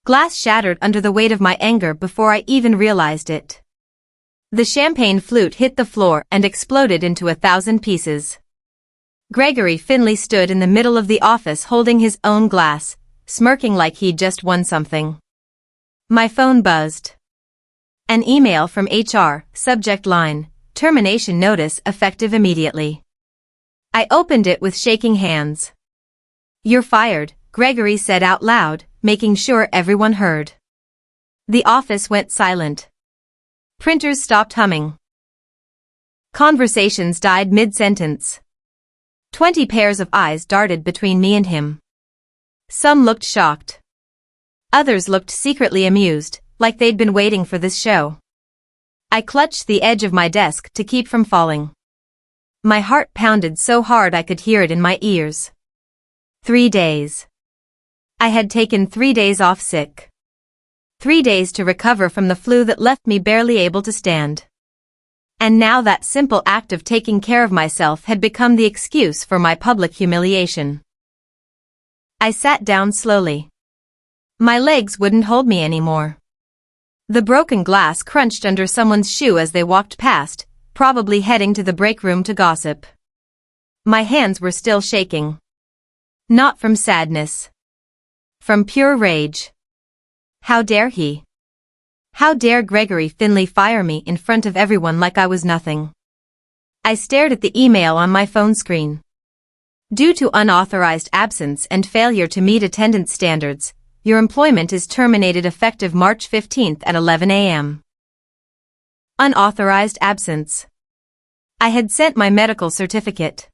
Glass shattered under the weight of my anger before I even realized it. The champagne flute hit the floor and exploded into 1,000 pieces. Gregory Finley stood in the middle of the office holding his own glass, smirking like he'd just won something. My phone buzzed. An email from HR, subject line, termination notice effective immediately. I opened it with shaking hands. "You're fired," Gregory said out loud, making sure everyone heard. The office went silent. Printers stopped humming. Conversations died mid-sentence. 20 pairs of eyes darted between me and him. Some looked shocked. Others looked secretly amused, like they'd been waiting for this show. I clutched the edge of my desk to keep from falling. My heart pounded so hard I could hear it in my ears. 3 days. I had taken 3 days off sick. 3 days to recover from the flu that left me barely able to stand. And now that simple act of taking care of myself had become the excuse for my public humiliation. I sat down slowly. My legs wouldn't hold me anymore. The broken glass crunched under someone's shoe as they walked past, probably heading to the break room to gossip. My hands were still shaking. Not from sadness. From pure rage. How dare he? How dare Gregory Finley fire me in front of everyone like I was nothing? I stared at the email on my phone screen. Due to unauthorized absence and failure to meet attendance standards, your employment is terminated effective March 15th at 11 a.m. Unauthorized absence. I had sent my medical certificate.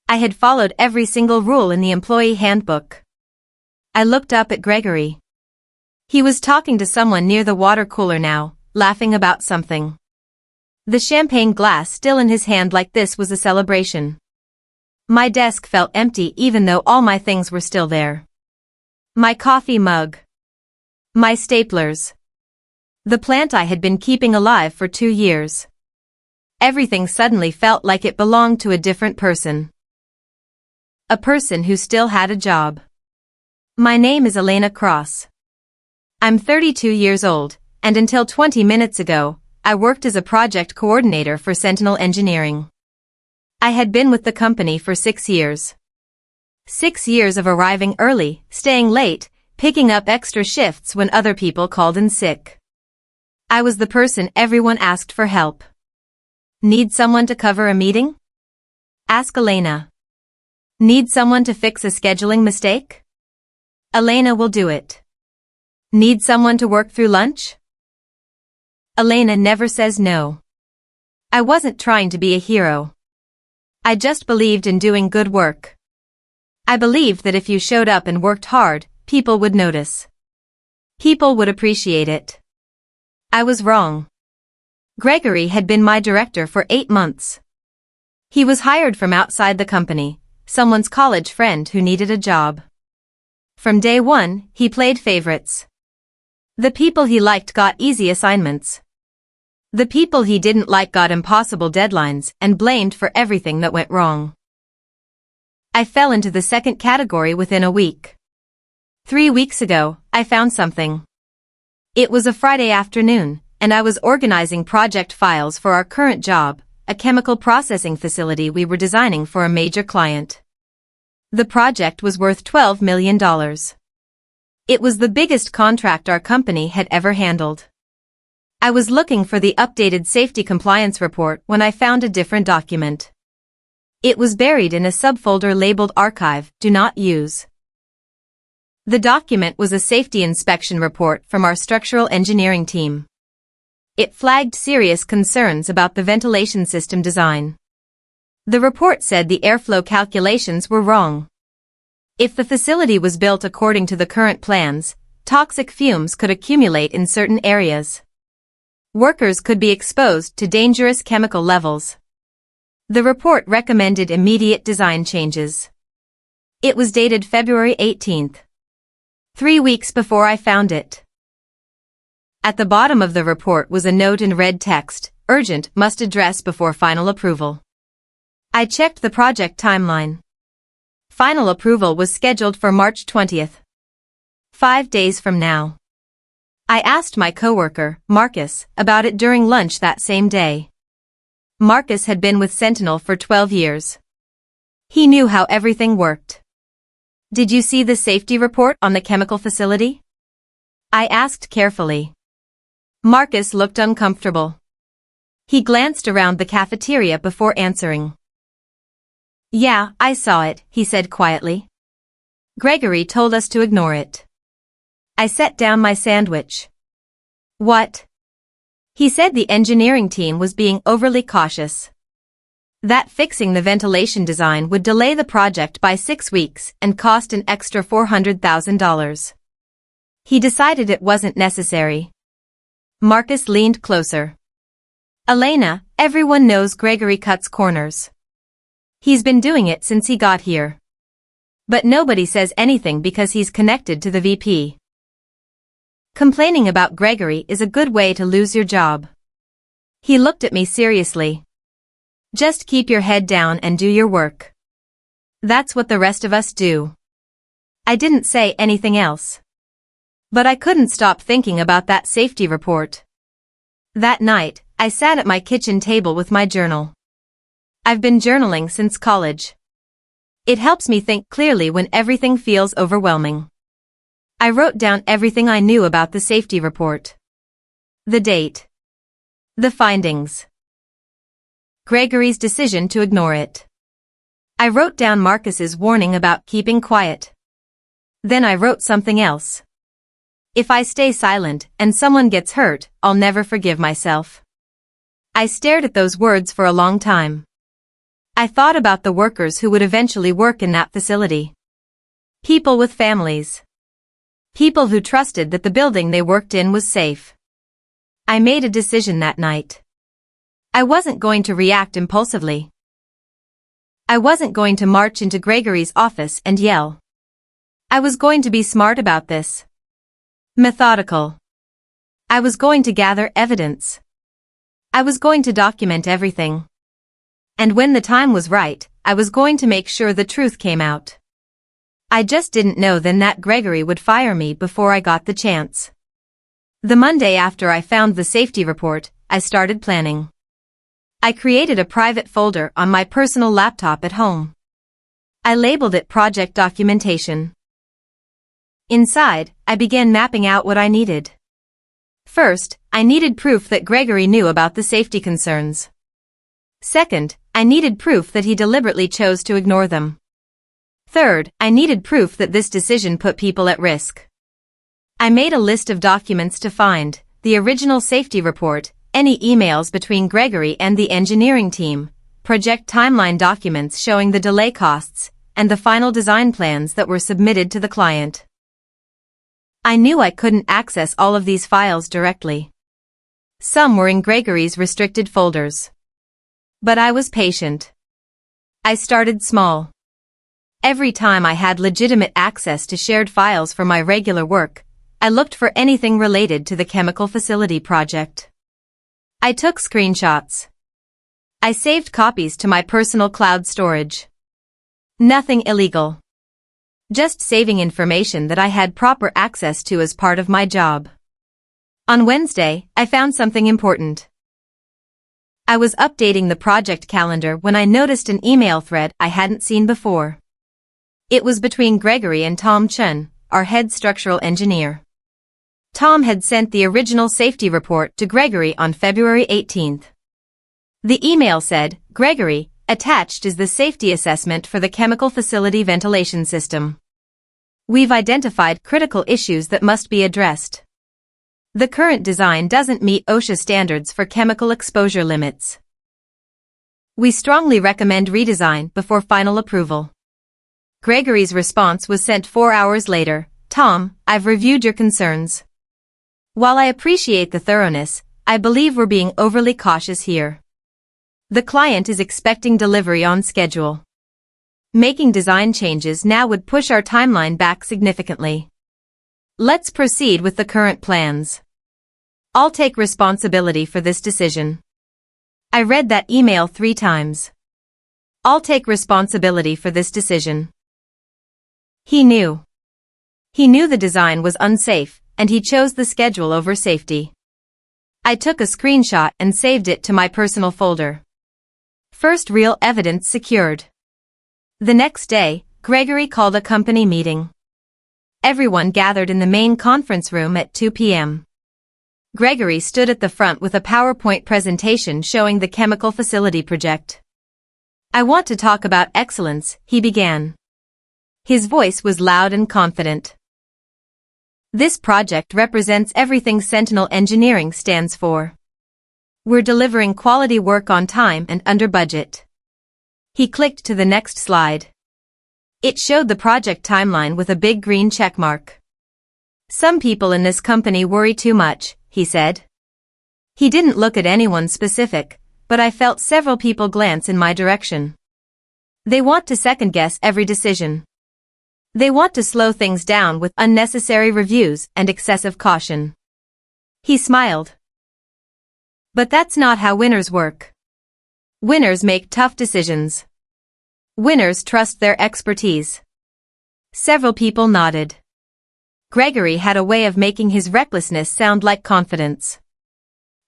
I had followed every single rule in the employee handbook. I looked up at Gregory. He was talking to someone near the water cooler now, laughing about something. The champagne glass still in his hand like this was a celebration. My desk felt empty even though all my things were still there. My coffee mug. My staplers. The plant I had been keeping alive for 2 years. Everything suddenly felt like it belonged to a different person. A person who still had a job. My name is Elena Cross. I'm 32 years old, and until 20 minutes ago, I worked as a project coordinator for Sentinel Engineering. I had been with the company for 6 years. 6 years of arriving early, staying late, picking up extra shifts when other people called in sick. I was the person everyone asked for help. Need someone to cover a meeting? Ask Elena. Need someone to fix a scheduling mistake? Elena will do it. Need someone to work through lunch? Elena never says no. I wasn't trying to be a hero. I just believed in doing good work. I believed that if you showed up and worked hard, people would notice. People would appreciate it. I was wrong. Gregory had been my director for 8 months. He was hired from outside the company, someone's college friend who needed a job. From day one, he played favorites. The people he liked got easy assignments. The people he didn't like got impossible deadlines and blamed for everything that went wrong. I fell into the second category within a week. 3 weeks ago, I found something. It was a Friday afternoon, and I was organizing project files for our current job, a chemical processing facility we were designing for a major client. The project was worth $12 million. It was the biggest contract our company had ever handled. I was looking for the updated safety compliance report when I found a different document. It was buried in a subfolder labeled Archive, Do Not Use. The document was a safety inspection report from our structural engineering team. It flagged serious concerns about the ventilation system design. The report said the airflow calculations were wrong. If the facility was built according to the current plans, toxic fumes could accumulate in certain areas. Workers could be exposed to dangerous chemical levels. The report recommended immediate design changes. It was dated February 18th. 3 weeks before I found it. At the bottom of the report was a note in red text, "Urgent, must address before final approval." I checked the project timeline. Final approval was scheduled for March 20th. 5 days from now. I asked my coworker, Marcus, about it during lunch that same day. Marcus had been with Sentinel for 12 years. He knew how everything worked. Did you see the safety report on the chemical facility? I asked carefully. Marcus looked uncomfortable. He glanced around the cafeteria before answering. Yeah, I saw it, he said quietly. Gregory told us to ignore it. I set down my sandwich. What? He said the engineering team was being overly cautious. That fixing the ventilation design would delay the project by 6 weeks and cost an extra $400,000. He decided it wasn't necessary. Marcus leaned closer. Elena, everyone knows Gregory cuts corners. He's been doing it since he got here. But nobody says anything because he's connected to the VP. Complaining about Gregory is a good way to lose your job. He looked at me seriously. Just keep your head down and do your work. That's what the rest of us do. I didn't say anything else. But I couldn't stop thinking about that safety report. That night, I sat at my kitchen table with my journal. I've been journaling since college. It helps me think clearly when everything feels overwhelming. I wrote down everything I knew about the safety report. The date. The findings. Gregory's decision to ignore it. I wrote down Marcus's warning about keeping quiet. Then I wrote something else. If I stay silent and someone gets hurt, I'll never forgive myself. I stared at those words for a long time. I thought about the workers who would eventually work in that facility. People with families. People who trusted that the building they worked in was safe. I made a decision that night. I wasn't going to react impulsively. I wasn't going to march into Gregory's office and yell. I was going to be smart about this. Methodical. I was going to gather evidence. I was going to document everything. And when the time was right, I was going to make sure the truth came out. I just didn't know then that Gregory would fire me before I got the chance. The Monday after I found the safety report, I started planning. I created a private folder on my personal laptop at home. I labeled it Project Documentation. Inside, I began mapping out what I needed. First, I needed proof that Gregory knew about the safety concerns. Second, I needed proof that he deliberately chose to ignore them. Third, I needed proof that this decision put people at risk. I made a list of documents to find: the original safety report, any emails between Gregory and the engineering team, project timeline documents showing the delay costs, and the final design plans that were submitted to the client. I knew I couldn't access all of these files directly. Some were in Gregory's restricted folders. But I was patient. I started small. Every time I had legitimate access to shared files for my regular work, I looked for anything related to the chemical facility project. I took screenshots. I saved copies to my personal cloud storage. Nothing illegal. Just saving information that I had proper access to as part of my job. On Wednesday, I found something important. I was updating the project calendar when I noticed an email thread I hadn't seen before. It was between Gregory and Tom Chun, our head structural engineer. Tom had sent the original safety report to Gregory on February 18th. The email said, "Gregory, attached is the safety assessment for the chemical facility ventilation system. We've identified critical issues that must be addressed. The current design doesn't meet OSHA standards for chemical exposure limits. We strongly recommend redesign before final approval." Gregory's response was sent 4 hours later. "Tom, I've reviewed your concerns. While I appreciate the thoroughness, I believe we're being overly cautious here. The client is expecting delivery on schedule. Making design changes now would push our timeline back significantly. Let's proceed with the current plans. I'll take responsibility for this decision." I read that email 3 times. I'll take responsibility for this decision. He knew. He knew the design was unsafe, and he chose the schedule over safety. I took a screenshot and saved it to my personal folder. First real evidence secured. The next day, Gregory called a company meeting. Everyone gathered in the main conference room at 2 p.m. Gregory stood at the front with a PowerPoint presentation showing the chemical facility project. "I want to talk about excellence," he began. His voice was loud and confident. "This project represents everything Sentinel Engineering stands for. We're delivering quality work on time and under budget." He clicked to the next slide. It showed the project timeline with a big green check mark. "Some people in this company worry too much," he said. He didn't look at anyone specific, but I felt several people glance in my direction. They want to second-guess every decision. They want to slow things down with unnecessary reviews and excessive caution. He smiled. "But that's not how winners work. Winners make tough decisions. Winners trust their expertise." Several people nodded. Gregory had a way of making his recklessness sound like confidence.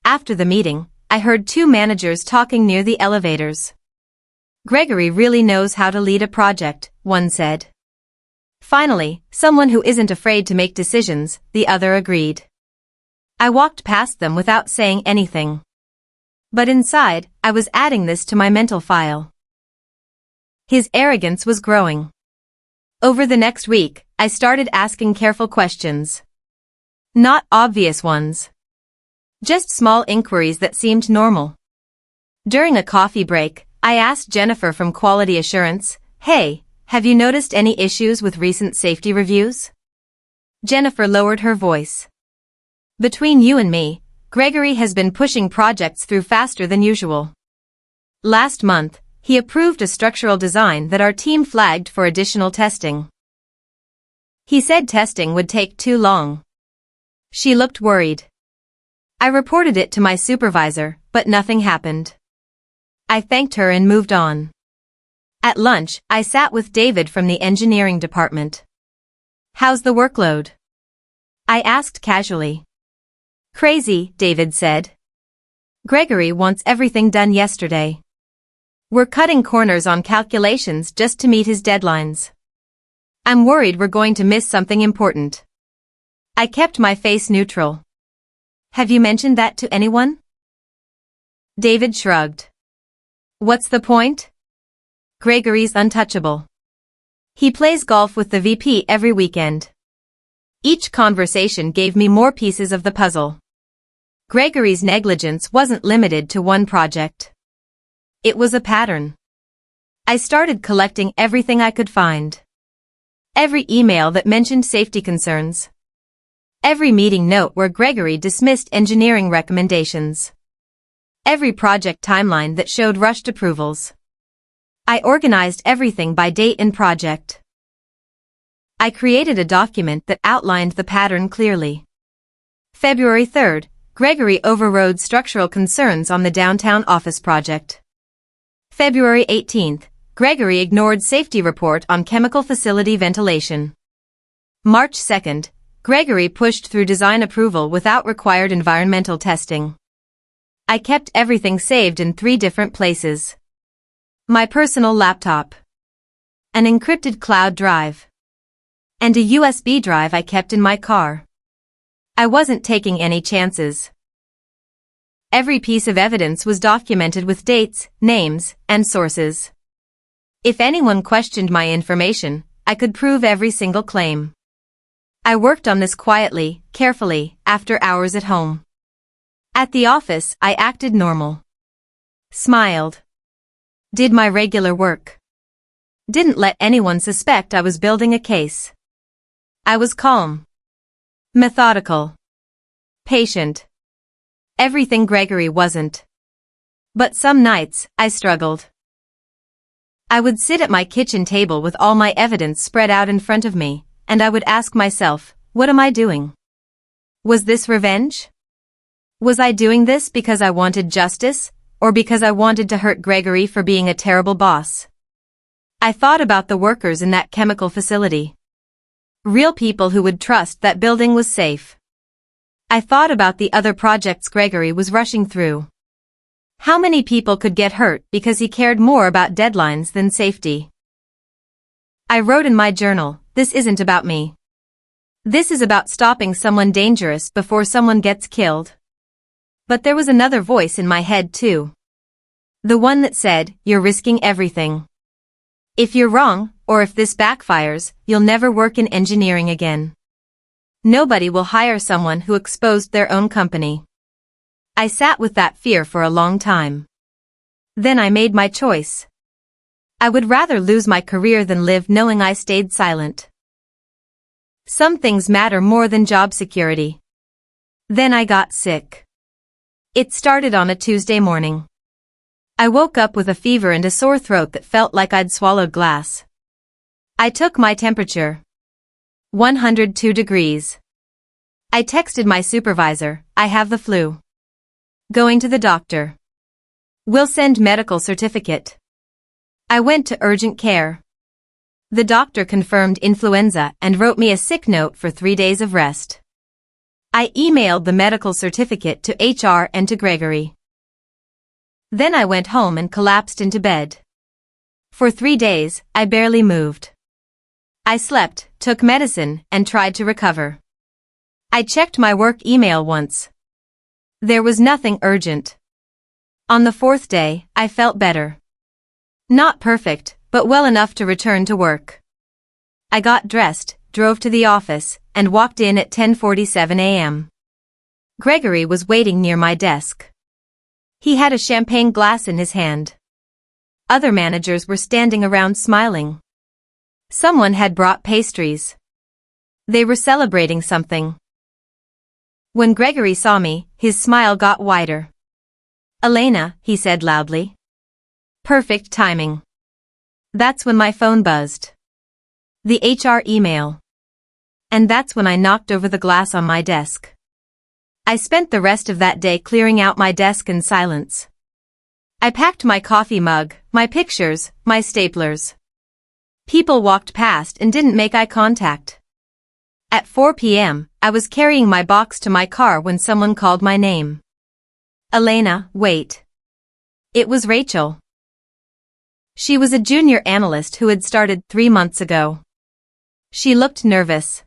After the meeting, I heard two managers talking near the elevators. "Gregory really knows how to lead a project," one said. "Finally, someone who isn't afraid to make decisions," the other agreed. I walked past them without saying anything. But inside, I was adding this to my mental file. His arrogance was growing. Over the next week, I started asking careful questions. Not obvious ones. Just small inquiries that seemed normal. During a coffee break, I asked Jennifer from Quality Assurance, "Hey, have you noticed any issues with recent safety reviews?" Jennifer lowered her voice. "Between you and me, Gregory has been pushing projects through faster than usual. Last month, he approved a structural design that our team flagged for additional testing. He said testing would take too long." She looked worried. I reported it to my supervisor, but nothing happened. I thanked her and moved on. At lunch, I sat with David from the engineering department. "How's the workload?" I asked casually. "Crazy," David said. "Gregory wants everything done yesterday. We're cutting corners on calculations just to meet his deadlines. I'm worried we're going to miss something important." I kept my face neutral. "Have you mentioned that to anyone?" David shrugged. "What's the point? Gregory's untouchable. He plays golf with the VP every weekend." Each conversation gave me more pieces of the puzzle. Gregory's negligence wasn't limited to one project. It was a pattern. I started collecting everything I could find. Every email that mentioned safety concerns. Every meeting note where Gregory dismissed engineering recommendations. Every project timeline that showed rushed approvals. I organized everything by date and project. I created a document that outlined the pattern clearly. February 3rd, Gregory overrode structural concerns on the downtown office project. February 18th, Gregory ignored safety report on chemical facility ventilation. March 2nd, Gregory pushed through design approval without required environmental testing. I kept everything saved in 3 different places. My personal laptop. An encrypted cloud drive. And a USB drive I kept in my car. I wasn't taking any chances. Every piece of evidence was documented with dates, names, and sources. If anyone questioned my information, I could prove every single claim. I worked on this quietly, carefully, after hours at home. At the office, I acted normal. Smiled. Did my regular work. Didn't let anyone suspect I was building a case. I was calm. Methodical. Patient. Everything Gregory wasn't. But some nights, I struggled. I would sit at my kitchen table with all my evidence spread out in front of me, and I would ask myself, what am I doing? Was this revenge? Was I doing this because I wanted justice, or because I wanted to hurt Gregory for being a terrible boss? I thought about the workers in that chemical facility. Real people who would trust that building was safe. I thought about the other projects Gregory was rushing through. How many people could get hurt because he cared more about deadlines than safety? I wrote in my journal, "This isn't about me. This is about stopping someone dangerous before someone gets killed." But there was another voice in my head too. The one that said, "You're risking everything. If you're wrong, or if this backfires, you'll never work in engineering again. Nobody will hire someone who exposed their own company." I sat with that fear for a long time. Then I made my choice. I would rather lose my career than live knowing I stayed silent. Some things matter more than job security. Then I got sick. It started on a Tuesday morning. I woke up with a fever and a sore throat that felt like I'd swallowed glass. I took my temperature. 102 degrees. I texted my supervisor, "I have the flu. Going to the doctor. We'll send medical certificate." I went to urgent care. The doctor confirmed influenza and wrote me a sick note for 3 days of rest. I emailed the medical certificate to HR and to Gregory. Then I went home and collapsed into bed. For 3 days, I barely moved. I slept, took medicine, and tried to recover. I checked my work email once. There was nothing urgent. On the 4th day, I felt better. Not perfect, but well enough to return to work. I got dressed, drove to the office, and walked in at 10:47 a.m. Gregory was waiting near my desk. He had a champagne glass in his hand. Other managers were standing around smiling. Someone had brought pastries. They were celebrating something. When Gregory saw me, his smile got wider. "Elena," he said loudly. Perfect timing. That's when my phone buzzed. The HR email. And that's when I knocked over the glass on my desk. I spent the rest of that day clearing out my desk in silence. I packed my coffee mug, my pictures, my staplers. People walked past and didn't make eye contact. At 4 p.m., I was carrying my box to my car when someone called my name. "Elena, wait." It was Rachel. She was a junior analyst who had started 3 months ago. She looked nervous.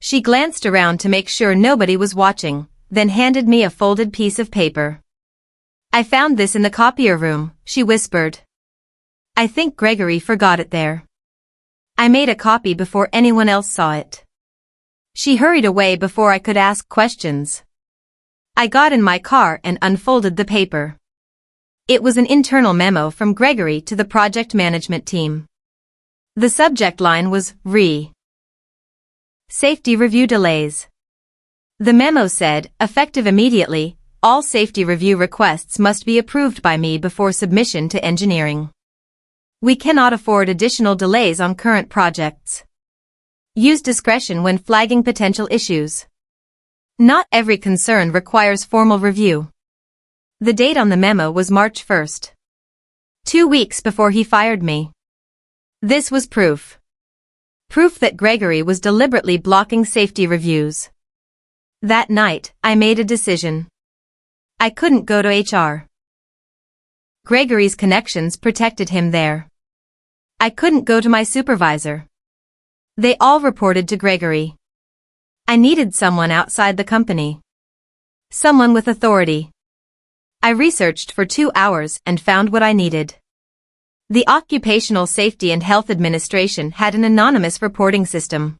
She glanced around to make sure nobody was watching, then handed me a folded piece of paper. "I found this in the copier room," she whispered. "I think Gregory forgot it there. I made a copy before anyone else saw it." She hurried away before I could ask questions. I got in my car and unfolded the paper. It was an internal memo from Gregory to the project management team. The subject line was, Safety review delays. The memo said, effective immediately, all safety review requests must be approved by me before submission to engineering. We cannot afford additional delays on current projects. Use discretion when flagging potential issues. Not every concern requires formal review. The date on the memo was March 1st. 2 weeks before he fired me. This was proof. Proof that Gregory was deliberately blocking safety reviews. That night, I made a decision. I couldn't go to HR. Gregory's connections protected him there. I couldn't go to my supervisor. They all reported to Gregory. I needed someone outside the company. Someone with authority. I researched for 2 hours and found what I needed. The Occupational Safety and Health Administration had an anonymous reporting system.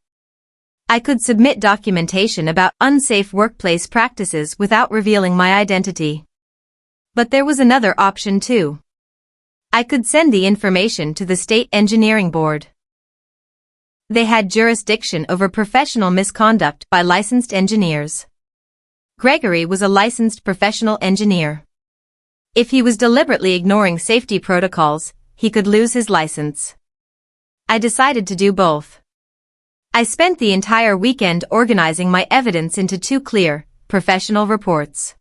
I could submit documentation about unsafe workplace practices without revealing my identity. But there was another option too. I could send the information to the State Engineering Board. They had jurisdiction over professional misconduct by licensed engineers. Gregory was a licensed professional engineer. If he was deliberately ignoring safety protocols, he could lose his license. I decided to do both. I spent the entire weekend organizing my evidence into 2 clear, professional reports.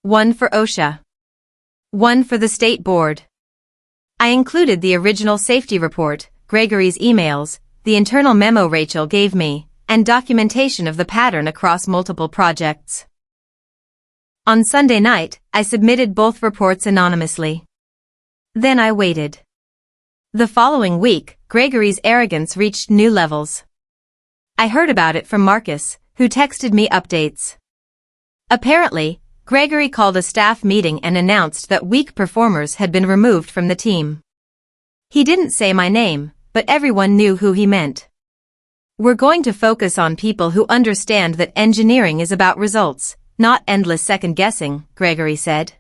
One for OSHA. One for the State Board. I included the original safety report, Gregory's emails, the internal memo Rachel gave me, and documentation of the pattern across multiple projects. On Sunday night, I submitted both reports anonymously. Then I waited. The following week, Gregory's arrogance reached new levels. I heard about it from Marcus, who texted me updates. Apparently, Gregory called a staff meeting and announced that weak performers had been removed from the team. He didn't say my name, but everyone knew who he meant. We're going to focus on people who understand that engineering is about results, not endless second-guessing, Gregory said.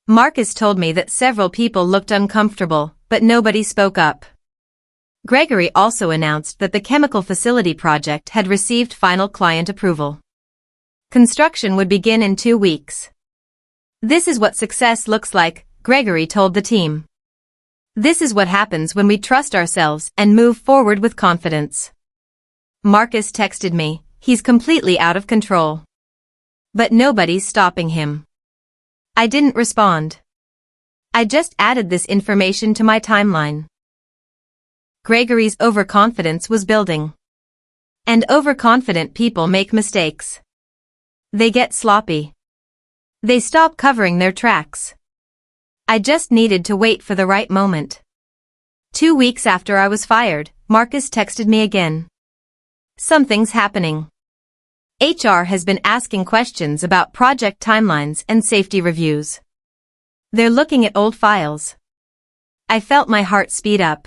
Marcus told me that several people looked uncomfortable, but nobody spoke up. Gregory also announced that the chemical facility project had received final client approval. Construction would begin in 2 weeks. This is what success looks like, Gregory told the team. This is what happens when we trust ourselves and move forward with confidence. Marcus texted me, he's completely out of control. But nobody's stopping him. I didn't respond. I just added this information to my timeline. Gregory's overconfidence was building. And overconfident people make mistakes. They get sloppy. They stop covering their tracks. I just needed to wait for the right moment. 2 weeks after I was fired, Marcus texted me again. Something's happening. HR has been asking questions about project timelines and safety reviews. They're looking at old files. I felt my heart speed up.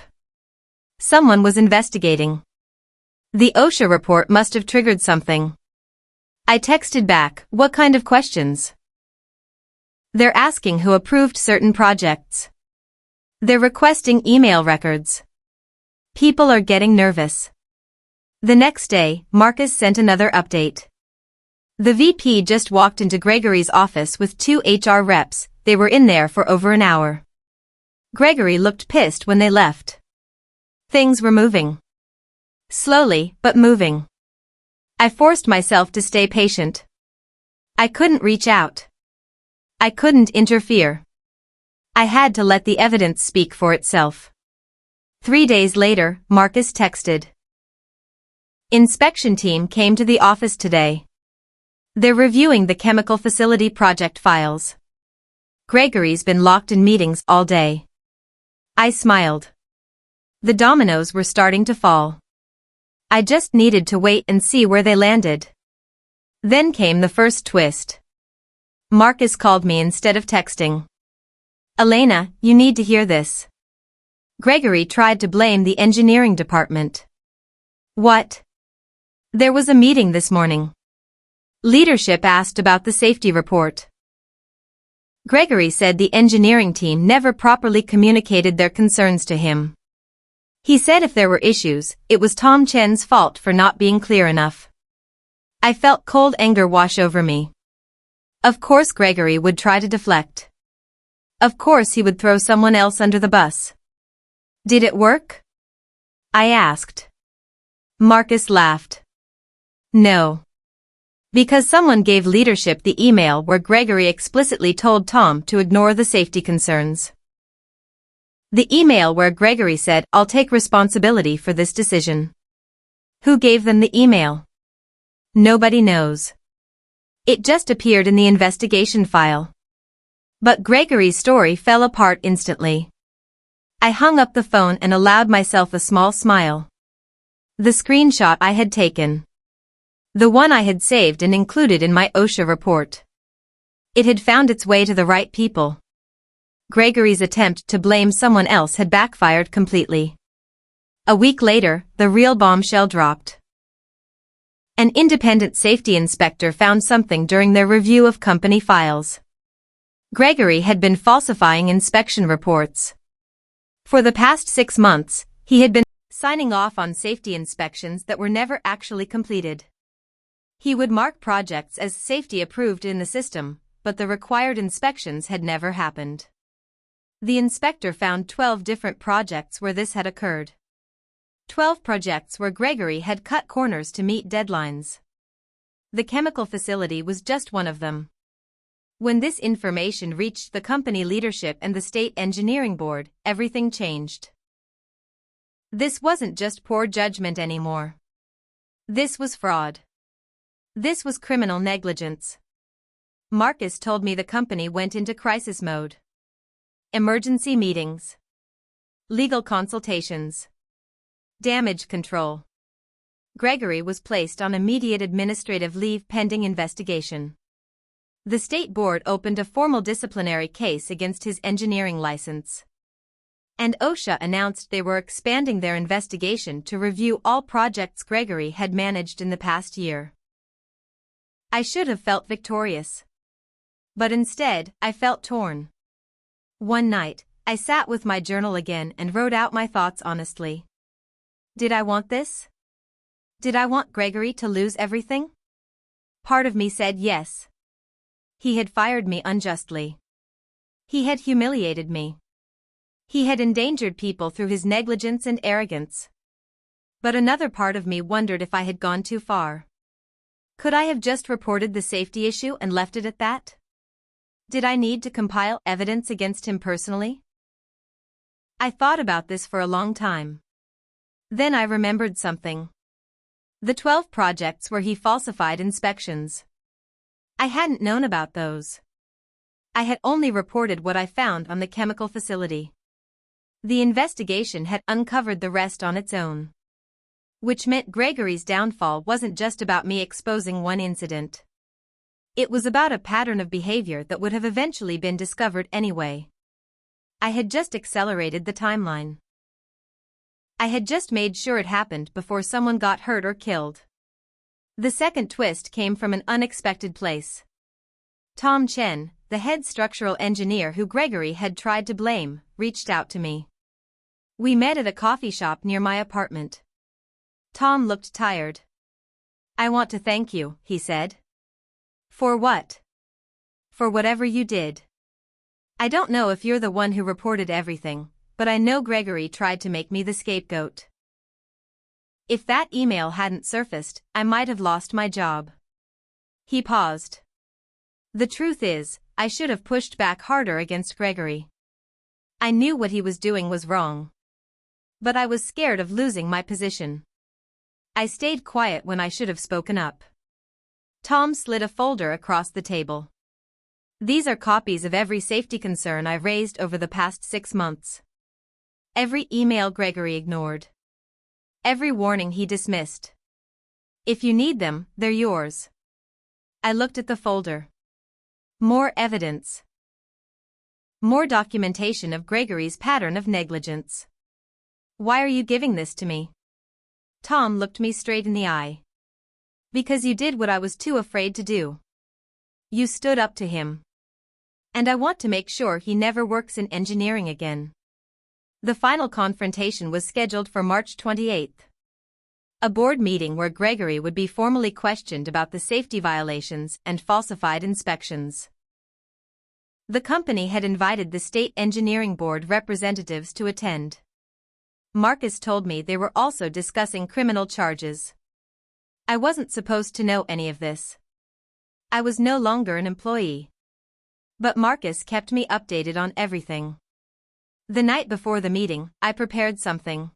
Someone was investigating. The OSHA report must have triggered something. I texted back, what kind of questions? They're asking who approved certain projects. They're requesting email records. People are getting nervous. The next day, Marcus sent another update. The VP just walked into Gregory's office with 2 HR reps. They were in there for over an hour. Gregory looked pissed when they left. Things were moving. Slowly, but moving. I forced myself to stay patient. I couldn't reach out. I couldn't interfere. I had to let the evidence speak for itself. 3 days later, Marcus texted. Inspection team came to the office today. They're reviewing the chemical facility project files. Gregory's been locked in meetings all day. I smiled. The dominoes were starting to fall. I just needed to wait and see where they landed. Then came the first twist. Marcus called me instead of texting. Elena, you need to hear this. Gregory tried to blame the engineering department. What? There was a meeting this morning. Leadership asked about the safety report. Gregory said the engineering team never properly communicated their concerns to him. He said if there were issues, it was Tom Chen's fault for not being clear enough. I felt cold anger wash over me. Of course Gregory would try to deflect. Of course he would throw someone else under the bus. Did it work? I asked. Marcus laughed. No. Because someone gave leadership the email where Gregory explicitly told Tom to ignore the safety concerns. The email where Gregory said, I'll take responsibility for this decision. Who gave them the email? Nobody knows. It just appeared in the investigation file. But Gregory's story fell apart instantly. I hung up the phone and allowed myself a small smile. The screenshot I had taken. The one I had saved and included in my OSHA report. It had found its way to the right people. Gregory's attempt to blame someone else had backfired completely. A week later, the real bombshell dropped. An independent safety inspector found something during their review of company files. Gregory had been falsifying inspection reports. For the past 6 months, he had been signing off on safety inspections that were never actually completed. He would mark projects as safety approved in the system, but the required inspections had never happened. The inspector found 12 different projects where this had occurred. 12 projects where Gregory had cut corners to meet deadlines. The chemical facility was just one of them. When this information reached the company leadership and the state engineering board, everything changed. This wasn't just poor judgment anymore. This was fraud. This was criminal negligence. Marcus told me the company went into crisis mode. Emergency meetings. Legal consultations. Damage control. Gregory was placed on immediate administrative leave pending investigation. The state board opened a formal disciplinary case against his engineering license. And OSHA announced they were expanding their investigation to review all projects Gregory had managed in the past year. I should have felt victorious. But instead, I felt torn. One night, I sat with my journal again and wrote out my thoughts honestly. Did I want this? Did I want Gregory to lose everything? Part of me said yes. He had fired me unjustly. He had humiliated me. He had endangered people through his negligence and arrogance. But another part of me wondered if I had gone too far. Could I have just reported the safety issue and left it at that? Did I need to compile evidence against him personally? I thought about this for a long time. Then I remembered something. The 12 projects where he falsified inspections. I hadn't known about those. I had only reported what I found on the chemical facility. The investigation had uncovered the rest on its own. Which meant Gregory's downfall wasn't just about me exposing one incident. It was about a pattern of behavior that would have eventually been discovered anyway. I had just accelerated the timeline. I had just made sure it happened before someone got hurt or killed. The second twist came from an unexpected place. Tom Chen, the head structural engineer who Gregory had tried to blame, reached out to me. We met at a coffee shop near my apartment. Tom looked tired. I want to thank you, he said. For what? For whatever you did. I don't know if you're the one who reported everything, but I know Gregory tried to make me the scapegoat. If that email hadn't surfaced, I might have lost my job. He paused. The truth is, I should have pushed back harder against Gregory. I knew what he was doing was wrong. But I was scared of losing my position. I stayed quiet when I should have spoken up. Tom slid a folder across the table. These are copies of every safety concern I've raised over the past 6 months. Every email Gregory ignored. Every warning he dismissed. If you need them, they're yours. I looked at the folder. More evidence. More documentation of Gregory's pattern of negligence. Why are you giving this to me? Tom looked me straight in the eye. Because you did what I was too afraid to do. You stood up to him. And I want to make sure he never works in engineering again. The final confrontation was scheduled for March 28th. A board meeting where Gregory would be formally questioned about the safety violations and falsified inspections. The company had invited the state engineering board representatives to attend. Marcus told me they were also discussing criminal charges. I wasn't supposed to know any of this. I was no longer an employee. But Marcus kept me updated on everything. The night before the meeting, I prepared something.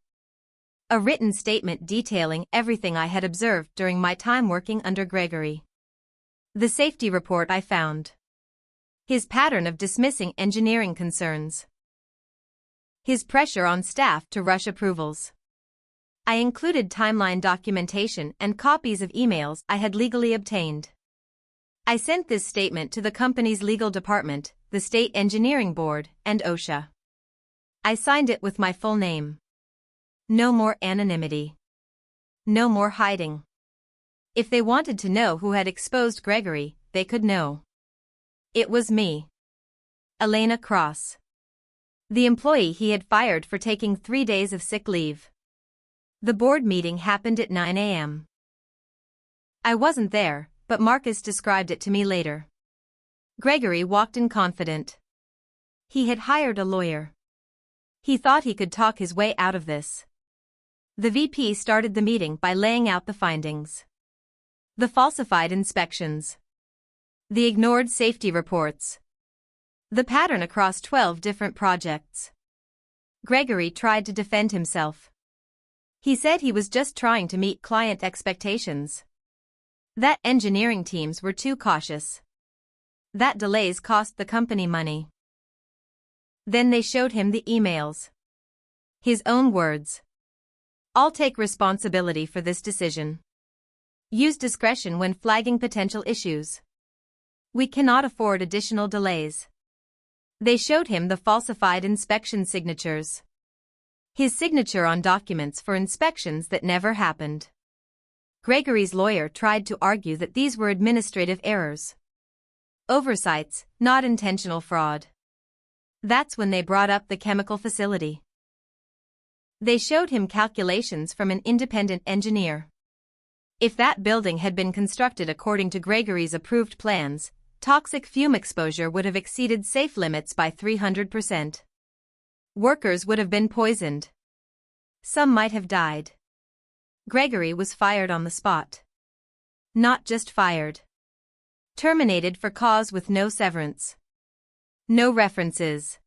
A written statement detailing everything I had observed during my time working under Gregory. The safety report I found. His pattern of dismissing engineering concerns. His pressure on staff to rush approvals. I included timeline documentation and copies of emails I had legally obtained. I sent this statement to the company's legal department, the State Engineering Board, and OSHA. I signed it with my full name. No more anonymity. No more hiding. If they wanted to know who had exposed Gregory, they could know. It was me. Elena Cross. The employee he had fired for taking 3 days of sick leave. The board meeting happened at 9 a.m. I wasn't there, but Marcus described it to me later. Gregory walked in confident. He had hired a lawyer. He thought he could talk his way out of this. The VP started the meeting by laying out the findings. The falsified inspections. The ignored safety reports. The pattern across 12 different projects. Gregory tried to defend himself. He said he was just trying to meet client expectations. That engineering teams were too cautious. That delays cost the company money. Then they showed him the emails. His own words. I'll take responsibility for this decision. Use discretion when flagging potential issues. We cannot afford additional delays. They showed him the falsified inspection signatures. His signature on documents for inspections that never happened. Gregory's lawyer tried to argue that these were administrative errors. Oversights, not intentional fraud. That's when they brought up the chemical facility. They showed him calculations from an independent engineer. If that building had been constructed according to Gregory's approved plans, toxic fume exposure would have exceeded safe limits by 300%. Workers would have been poisoned. Some might have died. Gregory was fired on the spot. Not just fired. Terminated for cause with no severance. No references.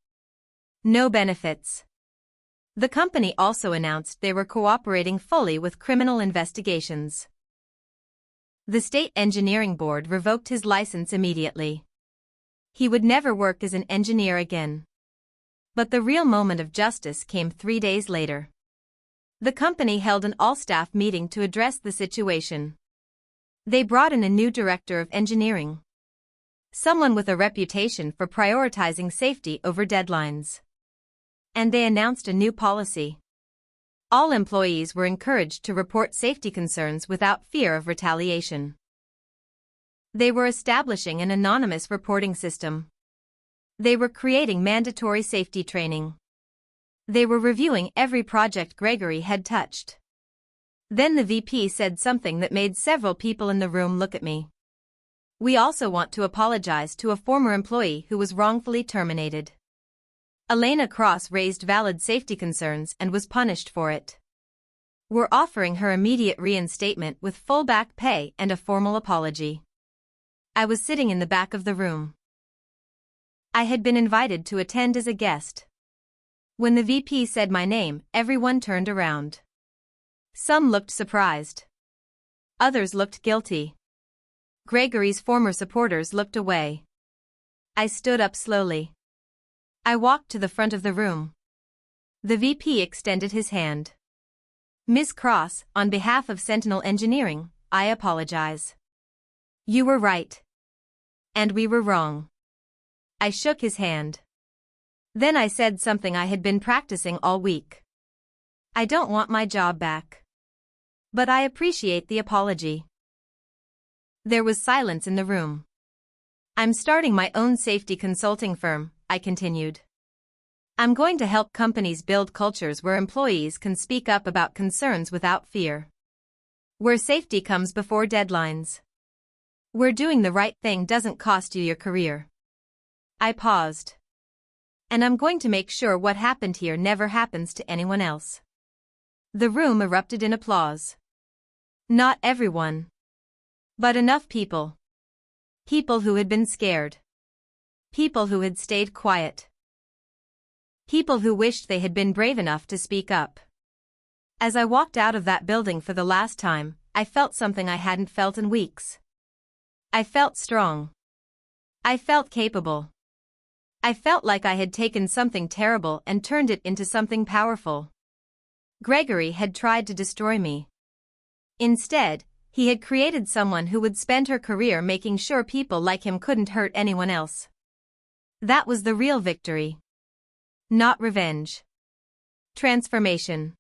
No benefits. The company also announced they were cooperating fully with criminal investigations. The State Engineering Board revoked his license immediately. He would never work as an engineer again. But the real moment of justice came 3 days later. The company held an all-staff meeting to address the situation. They brought in a new director of engineering. Someone with a reputation for prioritizing safety over deadlines. And they announced a new policy. All employees were encouraged to report safety concerns without fear of retaliation. They were establishing an anonymous reporting system. They were creating mandatory safety training. They were reviewing every project Gregory had touched. Then the VP said something that made several people in the room look at me. We also want to apologize to a former employee who was wrongfully terminated. Elena Cross raised valid safety concerns and was punished for it. We're offering her immediate reinstatement with full back pay and a formal apology. I was sitting in the back of the room. I had been invited to attend as a guest. When the VP said my name, everyone turned around. Some looked surprised. Others looked guilty. Gregory's former supporters looked away. I stood up slowly. I walked to the front of the room. The VP extended his hand. Ms. Cross, on behalf of Sentinel Engineering, I apologize. You were right. And we were wrong. I shook his hand. Then I said something I had been practicing all week. I don't want my job back. But I appreciate the apology. There was silence in the room. I'm starting my own safety consulting firm, I continued. I'm going to help companies build cultures where employees can speak up about concerns without fear. Where safety comes before deadlines. Where doing the right thing doesn't cost you your career. I paused. And I'm going to make sure what happened here never happens to anyone else. The room erupted in applause. Not everyone. But enough people. People who had been scared. People who had stayed quiet. People who wished they had been brave enough to speak up. As I walked out of that building for the last time, I felt something I hadn't felt in weeks. I felt strong. I felt capable. I felt like I had taken something terrible and turned it into something powerful. Gregory had tried to destroy me. Instead, he had created someone who would spend her career making sure people like him couldn't hurt anyone else. That was the real victory. Not revenge. Transformation.